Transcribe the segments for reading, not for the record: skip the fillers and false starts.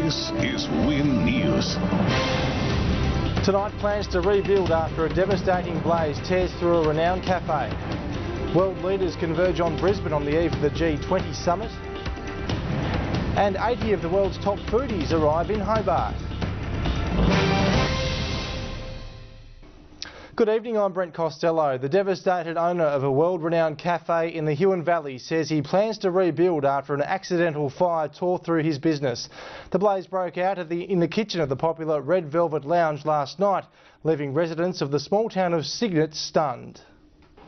This is Win News. Tonight, plans to rebuild after a devastating blaze tears through a renowned cafe. World leaders converge on Brisbane on the eve of the G20 summit. And 80 of the world's top foodies arrive in Hobart. Good evening, I'm Brent Costelloe. The devastated owner of a world-renowned cafe in the Huon Valley says he plans to rebuild after an accidental fire tore through his business. The blaze broke out in the kitchen of the popular Red Velvet Lounge last night, leaving residents of the small town of Cygnet stunned.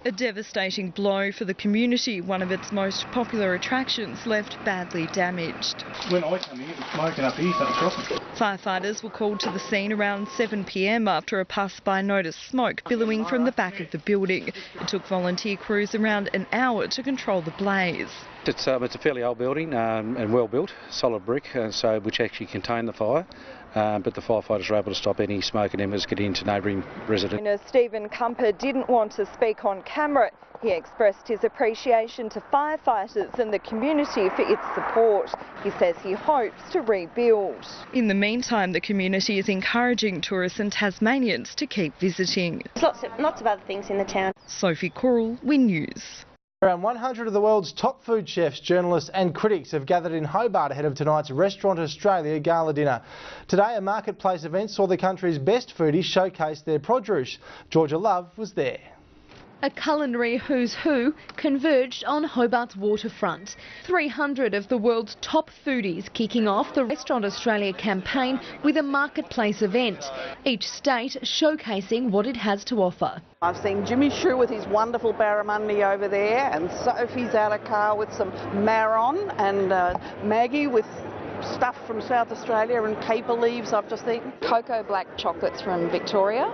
A devastating blow for the community, one of its most popular attractions left badly damaged. When I come here, it's smoking up here, so Firefighters were called to the scene around 7 p.m. after a passerby noticed smoke billowing from the back of the building. It took volunteer crews around an hour to control the blaze. It's a fairly old building and well built, solid brick, which actually contained the fire. But the firefighters were able to stop any smoke and embers getting into neighbouring residents. Stephen Cumper didn't want to speak on camera. He expressed his appreciation to firefighters and the community for its support. He says he hopes to rebuild. In the meantime, the community is encouraging tourists and Tasmanians to keep visiting. There's lots of other things in the town. Sophie Coral, Win News. Around 100 of the world's top food chefs, journalists and critics have gathered in Hobart ahead of tonight's Restaurant Australia Gala dinner. Today, a marketplace event saw the country's best foodies showcase their produce. Georgia Love was there. A culinary who's who converged on Hobart's waterfront. 300 of the world's top foodies kicking off the Restaurant Australia campaign with a marketplace event, each state showcasing what it has to offer. I've seen Jimmy Shrew with his wonderful barramundi over there, and Sophie's out of car with some marron, and Maggie with stuff from South Australia and caper leaves I've just eaten. Cocoa black chocolates from Victoria,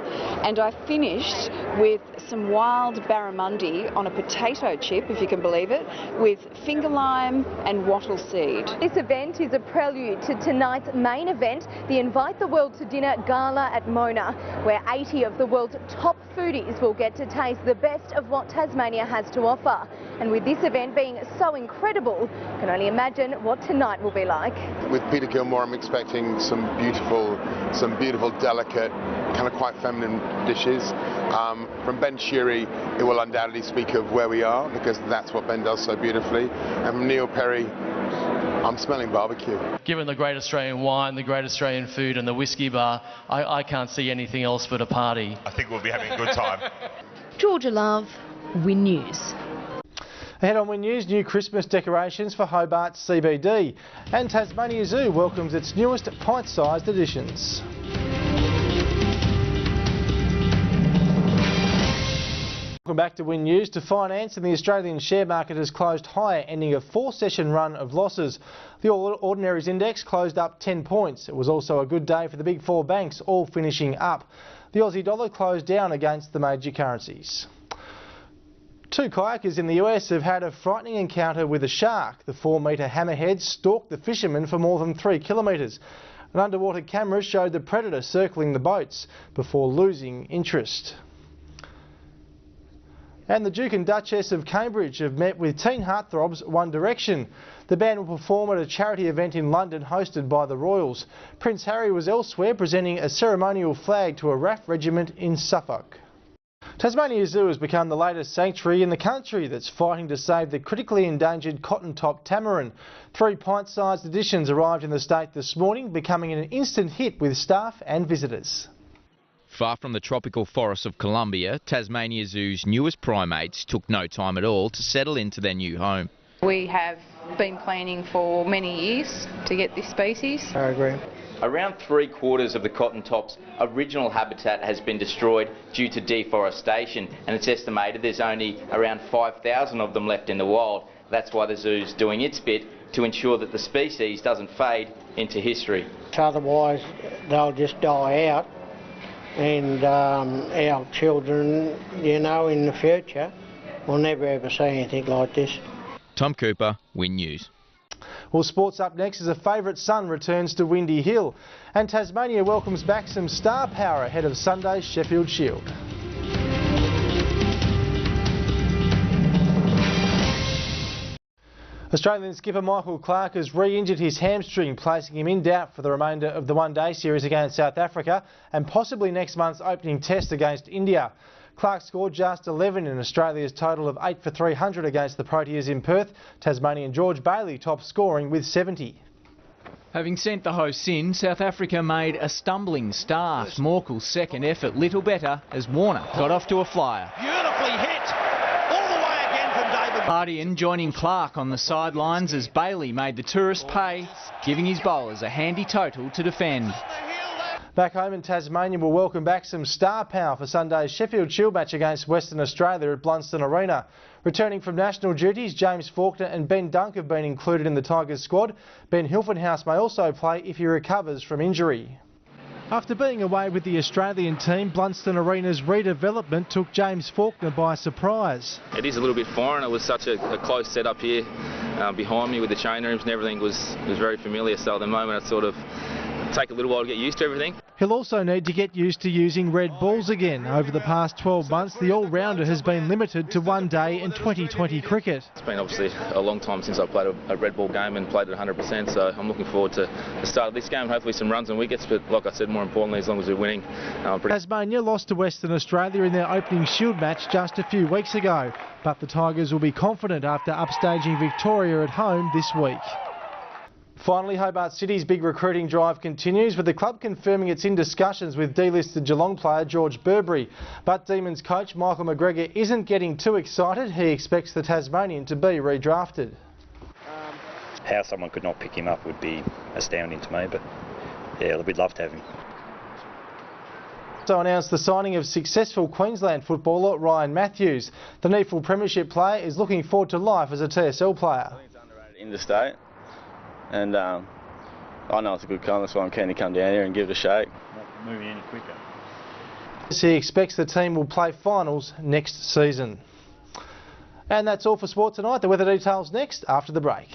and I finished with some wild barramundi on a potato chip, if you can believe it, with finger lime and wattle seed. This event is a prelude to tonight's main event, the Invite the World to Dinner Gala at Mona, where 80 of the world's top foodies will get to taste the best of what Tasmania has to offer. And with this event being so incredible, you can only imagine what tonight will be like. With Peter Gilmore, I'm expecting some beautiful, delicate, kind of quite feminine dishes. From Ben Sheery, it will undoubtedly speak of where we are, because that's what Ben does so beautifully. And from Neil Perry, I'm smelling barbecue. Given the great Australian wine, the great Australian food and the whiskey bar, I can't see anything else but a party. I think we'll be having a good time. Georgia Love, Win News. Ahead on Win News, new Christmas decorations for Hobart CBD. And Tasmania Zoo welcomes its newest pint-sized additions. Welcome back to Win News. To finance, and the Australian share market has closed higher, ending a 4-session run of losses. The All Ordinaries Index closed up 10 points. It was also a good day for the big four banks, all finishing up. The Aussie dollar closed down against the major currencies. 2 kayakers in the US have had a frightening encounter with a shark. The 4-metre hammerhead stalked the fishermen for more than 3 kilometres. An underwater camera showed the predator circling the boats before losing interest. And the Duke and Duchess of Cambridge have met with teen heartthrobs One Direction. The band will perform at a charity event in London hosted by the Royals. Prince Harry was elsewhere presenting a ceremonial flag to a RAF regiment in Suffolk. Tasmania Zoo has become the latest sanctuary in the country that's fighting to save the critically endangered cotton-top tamarin. 3 pint-sized additions arrived in the state this morning, becoming an instant hit with staff and visitors. Far from the tropical forests of Colombia, Tasmania Zoo's newest primates took no time at all to settle into their new home. We have been planning for many years to get this species. I agree. Around 3/4 of the cotton-top's original habitat has been destroyed due to deforestation, and it's estimated there's only around 5,000 of them left in the wild. That's why the zoo's doing its bit to ensure that the species doesn't fade into history. Otherwise they'll just die out, and our children, in the future, will never ever see anything like this. Tom Cooper, Win News. Well, sports up next as a favourite son returns to Windy Hill, and Tasmania welcomes back some star power ahead of Sunday's Sheffield Shield. Australian skipper Michael Clarke has re-injured his hamstring, placing him in doubt for the remainder of the one-day series against South Africa and possibly next month's opening test against India. Clarke scored just 11 in Australia's total of 8 for 300 against the Proteas in Perth. Tasmanian George Bailey top scoring with 70. Having sent the hosts in, South Africa made a stumbling start. Morkel's second effort little better as Warner got off to a flyer. Beautifully hit. All the way again from David. Guardian joining Clarke on the sidelines as Bailey made the tourist pay, giving his bowlers a handy total to defend. Back home in Tasmania, we'll welcome back some star power for Sunday's Sheffield Shield match against Western Australia at Blunston Arena. Returning from national duties, James Faulkner and Ben Dunk have been included in the Tigers squad. Ben Hilfenhaus may also play if he recovers from injury. After being away with the Australian team, Blunston Arena's redevelopment took James Faulkner by surprise. It is a little bit foreign. It was such a close setup here behind me with the change rooms and everything was very familiar. So at the moment, I sort of take a little while to get used to everything. He'll also need to get used to using red balls again. Over the past 12 months, the all-rounder has been limited to one day and 2020 cricket. It's been obviously a long time since I played a red ball game and played it 100%, so I'm looking forward to the start of this game, hopefully some runs and wickets, but like I said, more importantly, as long as we're winning. Tasmania lost to Western Australia in their opening Shield match just a few weeks ago, but the Tigers will be confident after upstaging Victoria at home this week. Finally, Hobart City's big recruiting drive continues, with the club confirming it's in discussions with delisted Geelong player George Burberry. But Demons coach Michael McGregor isn't getting too excited. He expects the Tasmanian to be redrafted. How someone could not pick him up would be astounding to me, but yeah, we'd love to have him. So announced the signing of successful Queensland footballer Ryan Matthews. The Neefle Premiership player is looking forward to life as a TSL player. I think it's underrated interstate. And I know it's a good club, that's why I'm keen to come down here and give it a shake. Not moving any quicker. He expects the team will play finals next season. And that's all for sport tonight. The weather details next after the break.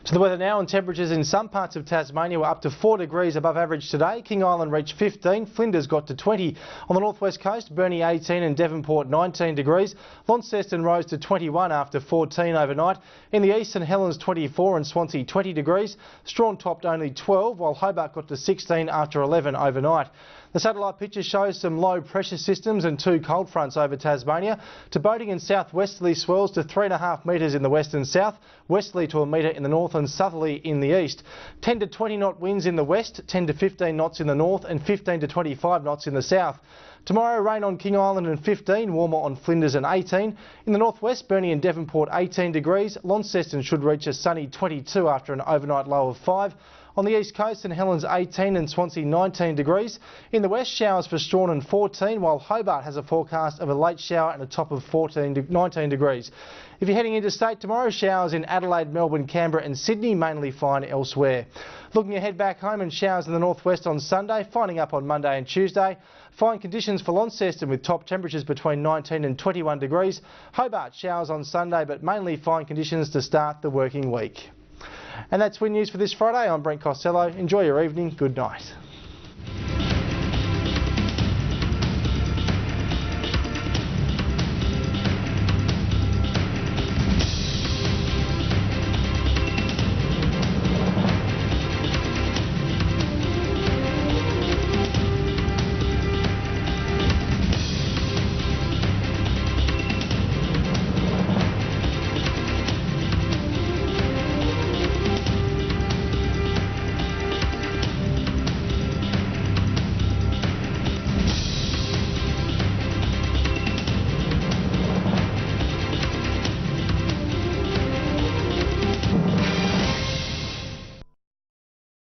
To the weather now, and temperatures in some parts of Tasmania were up to 4 degrees above average today. King Island reached 15, Flinders got to 20. On the northwest coast, Burnie 18 and Devonport 19 degrees. Launceston rose to 21 after 14 overnight. In the east, St Helens 24 and Swansea 20 degrees. Strawn topped only 12, while Hobart got to 16 after 11 overnight. The satellite picture shows some low pressure systems and 2 cold fronts over Tasmania. To boating and southwesterly swells to 3.5 metres in the west and south, westerly to 1 metre in the north and southerly in the east. 10 to 20 knot winds in the west, 10 to 15 knots in the north and 15 to 25 knots in the south. Tomorrow, rain on King Island and 15, warmer on Flinders and 18. In the northwest, Burnie and Devonport 18 degrees. Launceston should reach a sunny 22 after an overnight low of 5. On the east coast, St Helens 18 and Swansea 19 degrees. In the west, showers for Strawn and 14, while Hobart has a forecast of a late shower and a top of 19 degrees. If you're heading interstate tomorrow, showers in Adelaide, Melbourne, Canberra and Sydney, mainly fine elsewhere. Looking ahead back home, and showers in the northwest on Sunday, finding up on Monday and Tuesday. Fine conditions for Launceston with top temperatures between 19 and 21 degrees. Hobart, showers on Sunday, but mainly fine conditions to start the working week. And that's Win News for this Friday. I'm Brent Costelloe. Enjoy your evening. Good night.